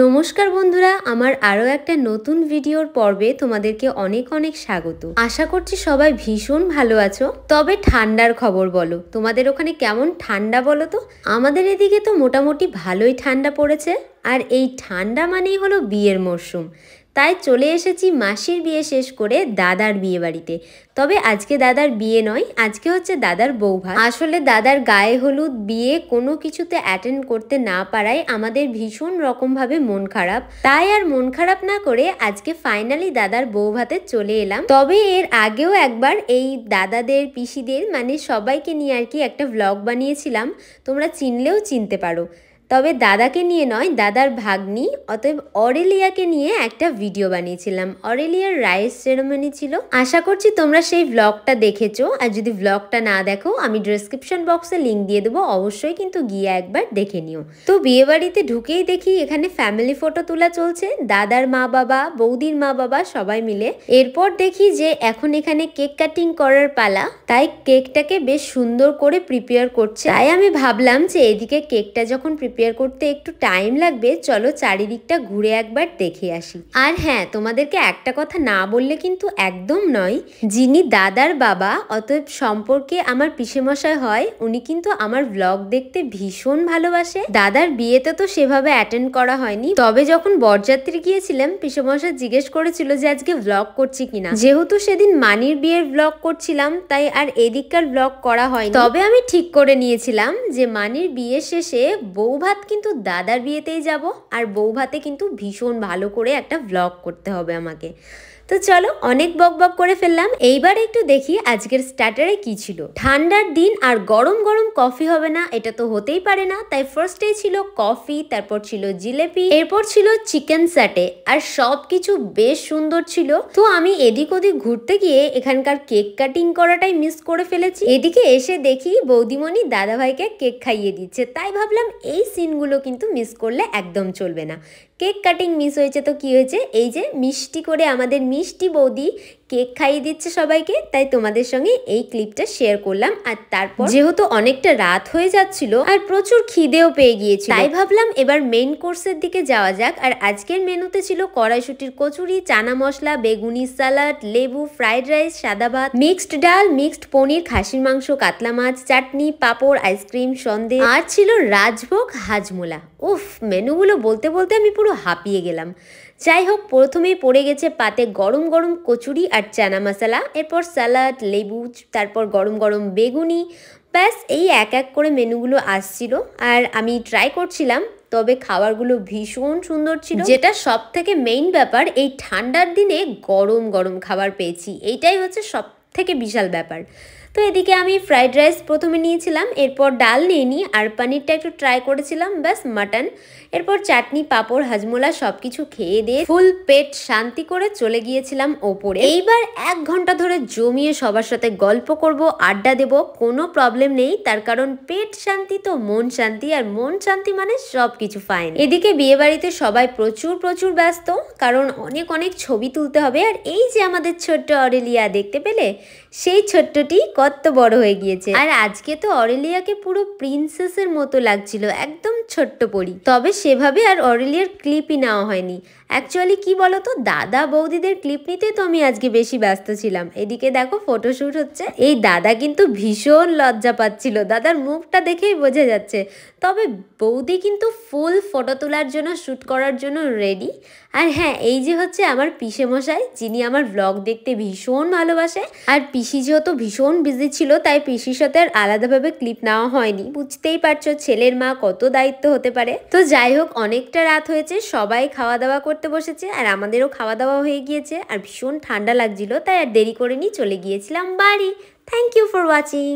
নমস্কার বন্ধুরা, আমার আরও একটা নতুন ভিডিওর পর্বে তোমাদেরকে অনেক অনেক স্বাগত। আশা করছি সবাই ভীষণ ভালো আছো। তবে ঠান্ডার খবর বলো, তোমাদের ওখানে কেমন ঠান্ডা বলো তো? আমাদের এদিকে তো মোটামুটি ভালোই ঠান্ডা পড়েছে। আর এই ঠান্ডা মানেই হলো বিয়ের মরশুম। তাই চলে এসেছি মাসির বিয়ে শেষ করে দাদার বিয়ে বাড়িতে। তবে আজকে দাদার বিয়ে নয়, আজকে হচ্ছে দাদার বৌভাত। আসলে দাদার গায়ে হলুদ বিয়ে কোনো কিছুতে অ্যাটেন্ড করতে না পারায় আমাদের ভীষণ রকমভাবে মন খারাপ। তাই আর মন খারাপ না করে আজকে ফাইনালি দাদার বৌভাতে চলে এলাম। তবে এর আগেও একবার এই দাদাদের পিসিদের মানে সবাইকে নিয়ে আর কি একটা ভ্লগ বানিয়েছিলাম, তোমরা চিনলেও চিনতে পারো। তবে দাদাকে নিয়ে নয়, দাদার ভাগ্নি অতএব অরেলিয়াকে নিয়ে একটা ভিডিও বানিয়েছিলাম। অরেলিয়ার রাইস সেরেমনি ছিল। আশা করছি তোমরা সেই ভ্লগটা দেখেছো। আর যদি ভ্লগটা না দেখো, আমি ডেসক্রিপশন বক্সে লিঙ্ক দিয়ে দেবো, অবশ্যই কিন্তু গিয়ে একবার দেখে নিও। তো বিয়ে বাড়িতে ঢুকেই দেখি এখানে ফ্যামিলি ফটো তোলা চলছে, দাদার মা বাবা, বৌদির মা বাবা সবাই মিলে। এরপর দেখি যে এখন এখানে কেক কাটিং করার পালা, তাই কেকটাকে বেশ সুন্দর করে প্রিপেয়ার করছে। তাই আমি ভাবলাম যে এদিকে কেকটা যখন প্রিপেয়ার করতে একটু টাইম লাগবে, চলো চারিদিকটা ঘুরে একবার দেখে আসি। আর হ্যাঁ, তোমাদেরকে একটা কথা না বললে কিন্তু একদম নয়, যিনি দাদার বাবা অতএব সম্পর্কে আমার পিসেমশাই হয়, উনি কিন্তু আমার ব্লগ দেখতে ভীষণ ভালোবাসে। দাদার বিয়েতে তো সেভাবে অ্যাটেন্ড করা হয়নি, তবে যখন বরযাত্রী গিয়েছিলাম পিসেমশাই জিজ্ঞেস করেছিল যে আজকে ব্লগ করছি কিনা। যেহেতু সেদিন মানির বিয়ের ব্লগ করছিলাম তাই আর এদিককার ব্লগ করা হয়নি। তবে আমি ঠিক করে নিয়েছিলাম যে মানির বিয়ে শেষে বৌভাত কিন্তু দাদার বিয়েতেই যাব, আর বৌভাতে কিন্তু ভীষণ ভালো করে একটা ব্লগ করতে হবে আমাকে। তো চলো, অনেক বক বক করে ফেললাম, এইবার একটু দেখি আজকের স্টার্টারে কি ছিল। ঠান্ডার দিন আর গরম গরম কফি হবে না, এটা তো হতেই পারে না। তাই ফার্স্টেই ছিল কফি, তারপর ছিল জিলেপি, এরপর ছিল চিকেন স্যাটে, আর সব কিছু বেশ সুন্দর ছিল। তো আমি এদিক ওদিক ঘুরতে গিয়ে এখানকার কেক কাটিং করাটাই মিস করে ফেলেছি। এদিকে এসে দেখি বৌদিমণি দাদাভাইকে কেক খাইয়ে দিচ্ছে, তাই ভাবলাম এই সিনগুলো কিন্তু মিস করলে একদম চলবে না। কেক কাটিং মিস হয়েছে তো কি হয়েছে, এই যে মিষ্টি করে আমাদের মিষ্টি বৌদি কেক খাইয়ে দিচ্ছে সবাইকে, তাই তোমাদের সঙ্গে এই ক্লিপটা শেয়ার করলাম। আর তারপর যেহেতু অনেকটা রাত হয়ে যাচ্ছিল আর প্রচুর খিদেও পেয়ে গিয়েছিল, তাই ভাবলাম এবার মেইন কোর্সের দিকে যাওয়া যাক। আর আজকের মেনুতে ছিল কড়াইশুটির কচুরি, চানা মশলা, বেগুনি সালাড, লেবু, ফ্রাইড রাইস, সাদা ভাত, মিক্সড ডাল, মিক্সড পনির, খাসির মাংস, কাতলা মাছ, চাটনি, পাঁপড়, আইসক্রিম, সন্দেশ, আর ছিল রাজভোগ হাজমোলা। উফ, মেনুগুলো বলতে বলতে আমি পুরো হাঁপিয়ে গেলাম। যাই হোক, প্রথমেই পড়ে গেছে পাতে গরম গরম কচুরি আর চানা মশলা, এরপর স্যালাড, লেবু, তারপর গরম গরম বেগুনি। ব্যাস এই এক এক করে মেনুগুলো আসছিল আর আমি ট্রাই করছিলাম। তবে খাবারগুলো ভীষণ সুন্দর ছিল। যেটা সব থেকে মেইন ব্যাপার, এই ঠান্ডার দিনে গরম গরম খাবার পেয়েছি, এইটাই হচ্ছে সব থেকে বিশাল ব্যাপার। তো এদিকে আমি ফ্রাইড রাইস প্রথমে নিয়েছিলাম, এরপর ডাল নিয়ে নিই, আর পনিরটা একটু ট্রাই করেছিলাম, ব্যাস মাটন। এরপর চাটনি, পাঁপড়, হাজমোলা সব কিছু খেয়ে দিয়ে ফুল পেট শান্তি করে চলে গিয়েছিলাম ওপরে। এইবার 1 ঘন্টা ধরে জমিয়ে সবার সাথে গল্প করব, আড্ডা দেব, কোনো প্রবলেম নেই। তার কারণ পেট শান্তি তো মন শান্তি, আর মন শান্তি মানে সব কিছু ফাইন। এদিকে বিয়ে বাড়িতে সবাই প্রচুর প্রচুর ব্যস্ত, কারণ অনেক অনেক ছবি তুলতে হবে। আর এই যে আমাদের ছোট্ট অরেলিয়া দেখতে পেলে, সেই ছোট্টটি কত বড় হয়ে গিয়েছে। আর আজকে তো অরেলিয়াকে পুরো প্রিন্সেসের মতো লাগছিল, একদম ছোট্ট পরি। তবে সেভাবে আর অরেলিয়ার ক্লিপই নেওয়া হয়নি। অ্যাকচুয়ালি কি বলতো, দাদা বৌদিদের ক্লিপ নিতে তো আমি আজকে বেশি ব্যস্ত ছিলাম। এদিকে দেখো ফটোশ্যুট হচ্ছে। এই দাদা কিন্তু ভীষণ লজ্জা পাচ্ছিল, দাদার মুখটা দেখেই বোঝা যাচ্ছে। তবে বৌদি কিন্তু ফুল ফটো তোলার জন্য, শ্যুট করার জন্য রেডি। আর হ্যাঁ, এই যে হচ্ছে আমার পিসেমশাই, যিনি আমার ব্লগ দেখতে ভীষণ ভালোবাসে। আর পিসি যেহেতু ভীষণ বিজি ছিল, তাই পিসির সাথে আর আলাদাভাবে ক্লিপ নেওয়া হয়নি। বুঝতেই পারছো ছেলের মা কত দায়িত্ব হতে পারে। তো যাই হোক, অনেকটা রাত হয়েছে, সবাই খাওয়া দাওয়া করতে বসেছে, আর আমাদেরও খাওয়া দাওয়া হয়ে গিয়েছে। আর ভীষণ ঠান্ডা লাগছিল, তাই আর দেরি করে নিয়ে চলে গিয়েছিলাম বাড়ি। Thank you for watching.